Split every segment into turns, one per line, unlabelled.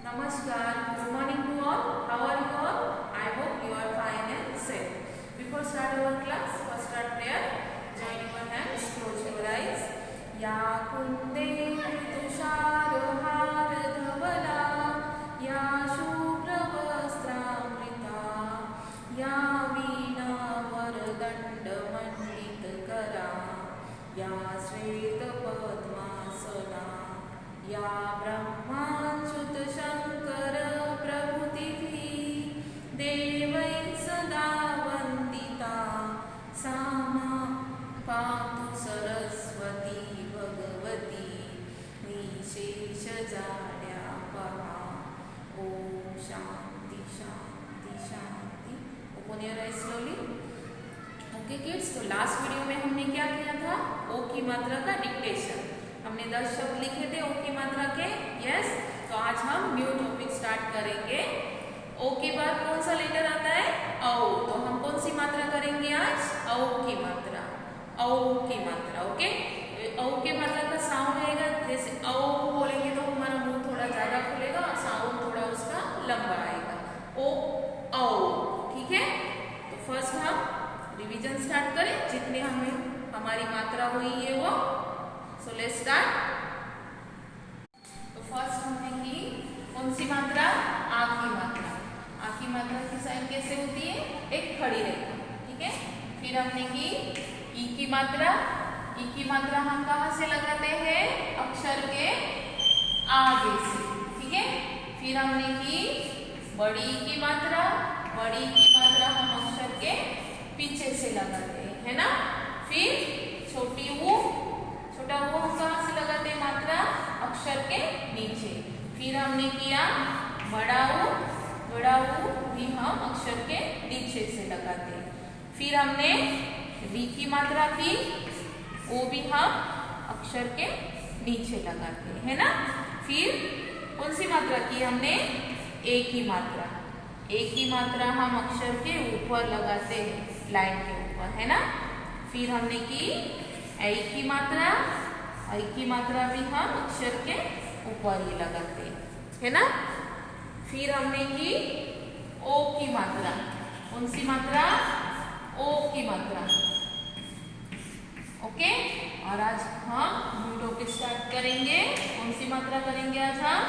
Namaskar. Good morning to all. How are you all? I hope you are fine and safe. Before start our class, first start prayer. Join your hands, close your eyes. Ya kunde tushar har dhavala, ya shubra vastramrita, ya veena vardanda mandit kara, ya shweta padmasana, या ब्रह्माच्युत शंकर प्रभृतिभिः देवैः सदा वन्दिता सा मां पातु सरस्वती भगवती निशेषजाड्यापहा। ओम शांति शांति शांति। Open your eyes slowly. Okay kids, तो लास्ट वीडियो में हमने क्या किया था? ओ की मात्रा का डिक्टेशन। हमने 10 शब्द लिखे थे ओ की मात्रा के। यस, तो आज हम न्यू टॉपिक स्टार्ट करेंगे। ओ के बाद कौन सा लेटर आता है? औ। तो हम कौन सी मात्रा करेंगे आज? औ की मात्रा। औ की मात्रा। ओके, औ की मात्रा का साउंड रहेगा, जैसे औ बोलेंगे तो हमारा मुंह थोड़ा ज्यादा खुलेगा और साउंड थोड़ा उसका लंबा आएगा। ओ औ, ठीक है। तो फर्स्ट हम रिवीजन स्टार्ट करें, जितने हमें हमारी मात्रा हुई है वो। So let's start. तो फर्स्ट हमने की कौन सी मात्रा? आ की मात्रा। आ की मात्रा की साइन कैसे होती है? एक खड़ी रेखा, ठीक है। फिर हमने की ई की मात्रा। ई की मात्रा हम कहाँ से लगाते हैं? अक्षर के आगे से, ठीक है। फिर हमने की बड़ी ई की मात्रा। बड़ी ई की मात्रा हम अक्षर के पीछे से लगाते हैं, है ना। फिर छोटी ऊ। छोटा वो हम कहाँ से लगाते हैं? मात्रा अक्षर के नीचे। फिर हमने किया बड़ा ऊ। बड़ा ऊ भी हम अक्षर के नीचे से लगाते हैं। फिर हमने री की मात्रा की, वो भी हम अक्षर के नीचे लगाते हैं, है ना। फिर कौन सी मात्रा की हमने? ए की मात्रा। ए की मात्रा हम अक्षर के ऊपर लगाते हैं, लाइन के ऊपर, है ना। फिर हमने की ऐ की मात्रा। ऐ की मात्रा भी हम अक्षर के ऊपर ही लगाते हैं, है ना। फिर हमने की ओ की मात्रा। कौन सी मात्रा? ओ की मात्रा। ओके, और आज हम न्यू टॉपिक स्टार्ट करेंगे। कौन सी मात्रा करेंगे आज हम?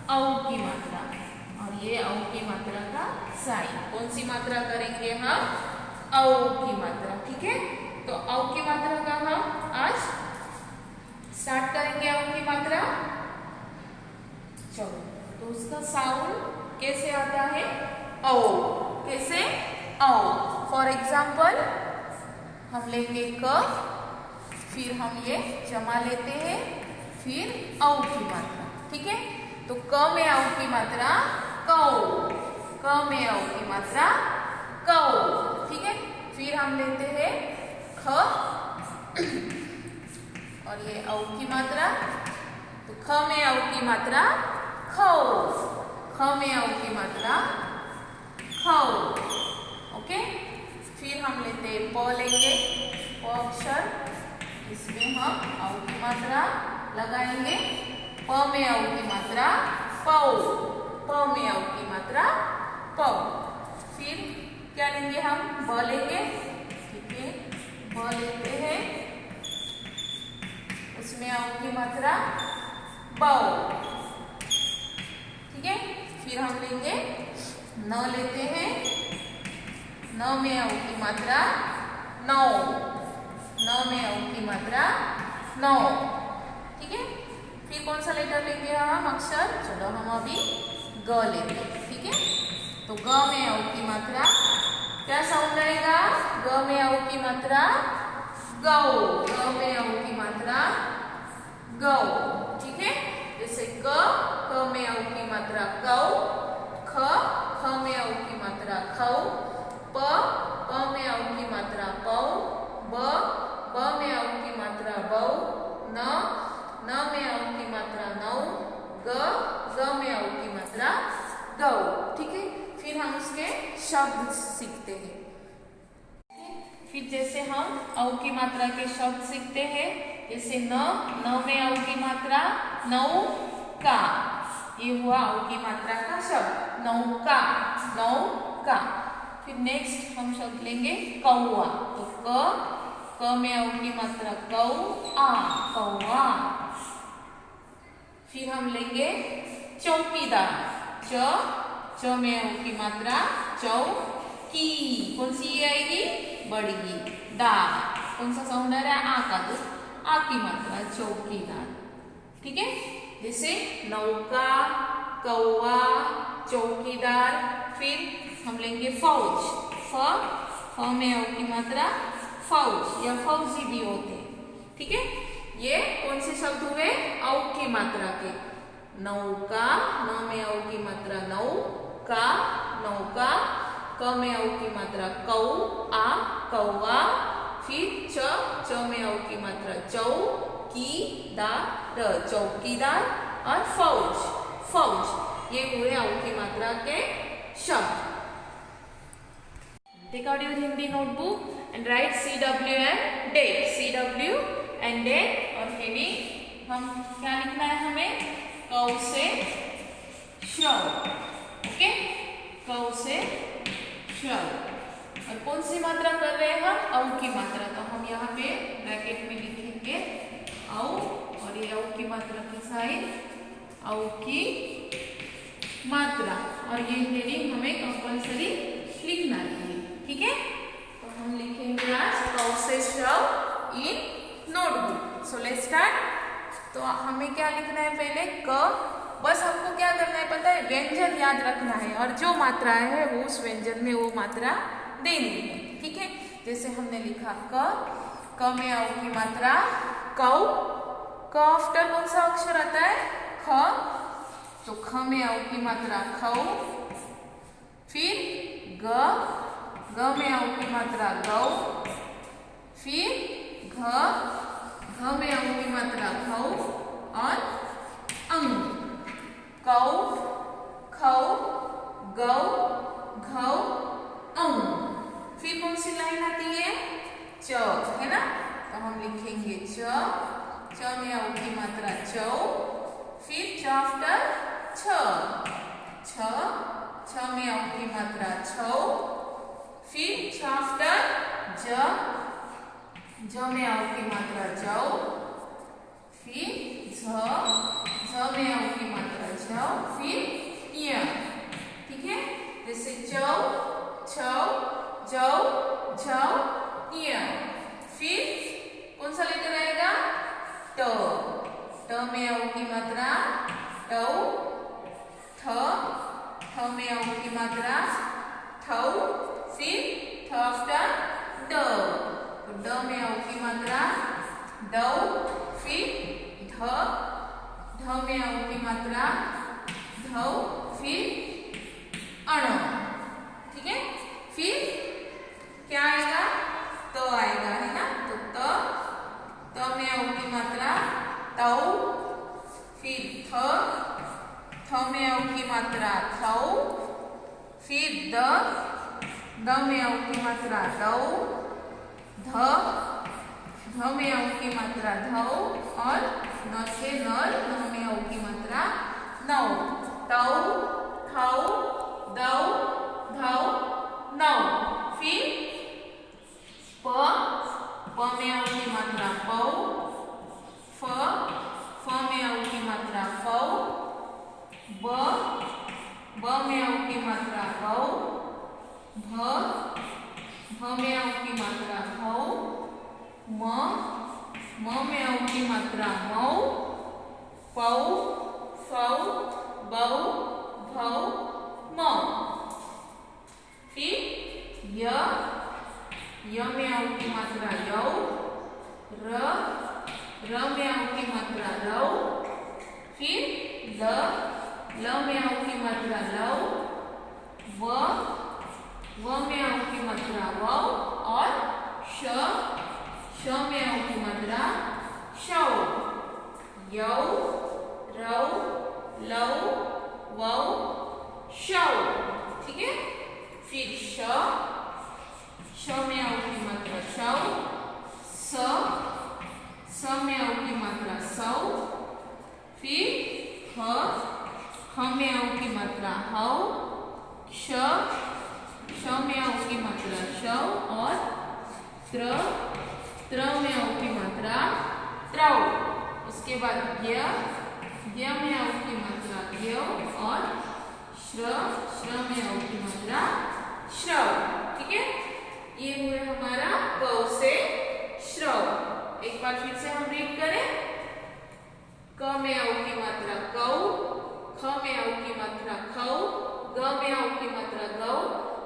औ की मात्रा। और ये औ की मात्रा का साइन। कौन सी मात्रा करेंगे हम? औ की मात्रा, ठीक है। तो औ की मात्रा का हम आज स्टार्ट करेंगे। औ की मात्रा, चलो। तो उसका साउंड कैसे आता है? औ। कैसे? औ। फॉर एग्जाम्पल हम लेंगे क, फिर हम ये जमा लेते हैं, फिर औ की मात्रा, ठीक है। तो क में औ की मात्रा कौ। क में औ की मात्रा कौ, ठीक है। फिर हम लेते हैं ख और ये औ की मात्रा। तो ख में औ की मात्रा खौ। ख में औ की मात्रा खौ। ओके, फिर हम लेते हैं प लेंगे, प अक्षर। इसमें हम औ की मात्रा लगाएंगे। प में औ की मात्रा पौ। प में औ की मात्रा पौ। फिर क्या लेंगे हम? ब लेंगे, ठीक है। ब लेते हैं, उसमें औ की मात्रा बौ, ठीक है। फिर हम लेंगे न लेते हैं। न में औ की मात्रा नौ। न में औ की मात्रा नौ, ठीक है। फिर कौन सा लेटर लेंगे हम? अक्षर। चलो हम अभी ग लेंगे, ठीक है। तो ग में औ की मात्रा क्या साउंड आएगा? ग में औ की मात्रा गौ। ग में औ की मात्रा गौ, ठीक है। जैसे क में औ की मात्रा कौ। ख में औ की मात्रा खौ। प में औ की मात्रा पौ। ब में औ की मात्रा बौ। न में औ की मात्रा नौ। ग में औ की मात्रा गौ, ठीक है। फिर हम उसके शब्द सीखते हैं। फिर जैसे हम औ की मात्रा के शब्द सीखते हैं, जैसे न में औ की मात्रा नौ का। ये हुआ औ की मात्रा का शब्द नौका, नौका। फिर नेक्स्ट हम शब्द लेंगे कौआ। तो क में औ की मात्रा कौ आ, कौआ। फिर हम लेंगे चौकीदार। च में औ की मात्रा चौ की। कौन सी ये आएगी? बड़ी। दा कौन सा साउंड आ रहा है? आ का, तो आ की मात्रा चौकीदार। ठीक है, जैसे नौका, कौआ, चौकीदार। फिर हम लेंगे फौज। फ में औ की मात्रा फौज या फौजी भी होते हैं। ठीक है, ये कौन से शब्द हुए? औ की मात्रा के। नौका, न में औ की मात्रा नौ का, नौका। क में औ की मात्रा कौ आ, कौआ। फिर च में औ की मात्रा चौ की दा र, चौकीदार। और फौज, फौज। ये हुए औ की मात्रा के शब्द। Take out your Hindi notebook and write CW and date. CW and date और heading हम क्या लिखना है हमें? कौ से श्रव। ओके, कौ से श्रव। और कौन सी मात्रा कर रहे हैं हम? औ की मात्रा। तो हम यहाँ पे ब्रैकेट में लिखेंगे औ, और ये औ की मात्रा की साइन औ की मात्रा। और ये हेडिंग हमें कंपल्सरी लिखना है। ठीक है, तो हम लिखेंगे आज कौ से श्रव in notebook. So let's start. तो हमें क्या लिखना है? पहले क। बस हमको क्या करना है पता है? व्यंजन याद रखना है, और जो मात्रा है वो उस व्यंजन में वो मात्रा देनी है। ठीक है, जैसे हमने लिखा क में औ की मात्रा कौ। क आफ्टर कौन सा अक्षर आता है? ख। तो ख में औ की मात्रा खौ। फिर ग में औ की मात्रा गौ। फिर घ में औ की मात्रा घौ। और अंग कौ, खौ, गौ, घौ, अंग। फिर कौन सी लाइन आती है? च, है ना? तो हम लिखेंगे च में औ की मात्रा चौ। फिर च आफ्टर छ में औ की मात्रा छौ। फिर छ आफ्टर ज में औ की मात्रा जौ। फिर झ में औ की मात्रा झौ। फिर य। ठीक है, जैसे चौ, छौ, जौ, झौ, य। फिर कौन सा लेटर आएगा? ट में औ की मात्रा टौ। थ में औ की मात्रा ठौ। फिर थ आफ्टर ड। तो ड में औ की मात्रा डौ। फिर ढ में औ की मात्रा धौ। फिर अण। ठीक है, फिर क्या आएगा? त आएगा, है ना? तो त में औ की मात्रा तौ। फिर थ में औ की मात्रा थौ। फिर द में औ की मात्रा दौ। ध में औ की मात्रा धौ। और न से नर, न में औ की मात्रा नौ। तौ, थौ, दौ, धौ, नौ। फिर प में औ की मात्रा पौ। फ में औ की मात्रा फौ। ब में औ की मात्रा बौ। भ में औ की मात्रा भौ। म में औ की मात्रा मौ। पौ, फौ, बौ, भौ, मौ। फिर य में औ की मात्रा यौ। र में औ की मात्रा रौ। फिर ल में औ की मात्रा लौ। व में औ की मात्रा वौ। और श में औ की मात्रा शौ। यौ, रौ, लौ, वौ, शौ। ठीक है, फिर श में औ की मात्रा शौ। स में औ की मात्रा सौ। फिर ह ख में औ की मात्रा हौ, श में औ की मात्रा शौ और त्र में औ की मात्रा त्रौ। उसके बाद ज्ञ में औ की मात्रा ज्ञौ और श्र में औ की मात्रा श्रव। ठीक है, ये हुए हमारा क से श्रव। एक बार फिर से हम रीड करें। क में औ की मात्रा कौ, ख में औ की मात्रा खौ, ग में औ की मात्रा गौ,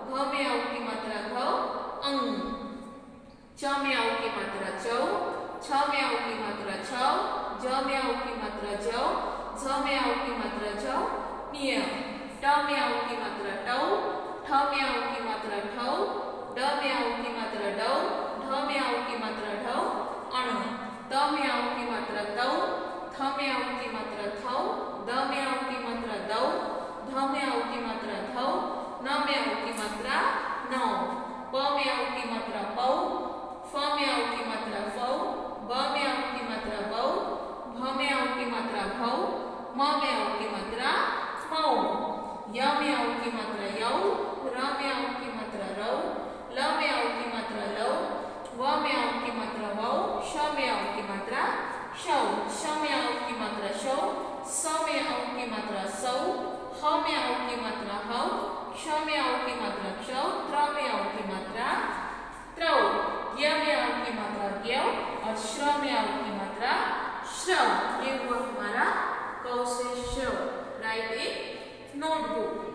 घ में औ की मात्रा घौ, अंग। च में औ की मात्रा चौ, छ में औ की मात्रा छौ, ज में औ की मात्रा जौ, झ में औ की मात्रा झौ, न्य। ट में औ की मात्रा टौ, ठ में औ की मात्रा ठौ, ड में औ की मात्रा डौ, ढ में औ की मात्रा ढौ, अण। त में औ की मात्रा तौ, थ में औ की मात्रा थौ, द में औ की मात्रा दौ, ध में औ की मात्रा धौ, न में औ की मात्रा नौ। प में औ की मात्रा पौ, फ में औ की मात्रा फौ, ब में औ की मात्रा बौ, भ में औ की मात्रा भौ, म में औ की मात्रा मौ। य में औ की मात्रा यौ, र में औ की मात्रा रौ, ल में औ की मात्रा लौ, व में औ की मात्रा वौ, श में औ की मात्रा शौ, श में औ की मात्रा शौ, स में औ की मात्रा सौ, ह में औ की मात्रा हौ, क्ष में औ की मात्रा क्षौ, त्र में औ की मात्रा त्रौ, ज्ञ में औ की मात्रा ज्ञौ और श्र में औ की मात्रा श्रव। ये हुआ हमारा क से श्रव। Right in notebook.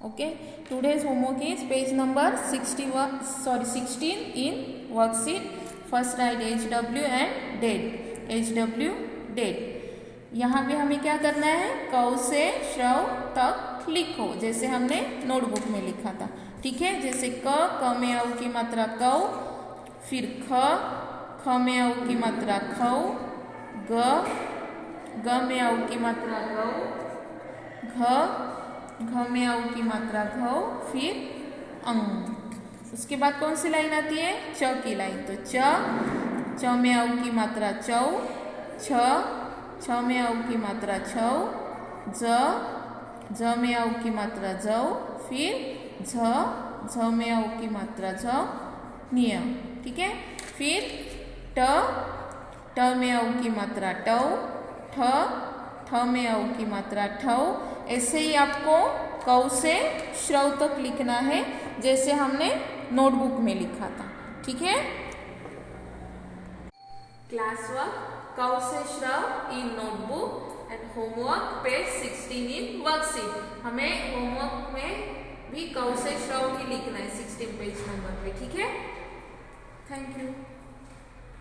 Okay, today's homework is page number 16 in worksheet. First write HW and date. HW date. यहाँ पे हमें क्या करना है, क से श्रव तक लिखो जैसे हमने नोटबुक में लिखा था। ठीक है, जैसे क में औ की मात्रा कौ, फिर ख में औ की मात्रा खौ, ग में औ की मात्रा गौ, घ में औ की मात्रा घौ, फिर अंग। उसके बाद कौन सी लाइन आती है, च की लाइन। तो च में औ की मात्रा चौ, छ में औ की मात्रा छौ, ज में औ की मात्रा जौ, फिर झ में औ की मात्रा झ, न्य। ठीक है, फिर ट में औ की मात्रा टौ, ठ में औ की मात्रा ठौ। ऐसे ही आपको क से श्रव तक लिखना है जैसे हमने नोटबुक में लिखा था। ठीक है, क्लास वर्क क से श्रव in notebook and homework page 16 in worksheet. हमें होमवर्क में भी क से श्रव ही लिखना है 16 पेज नंबर पे। ठीक है, थैंक यू।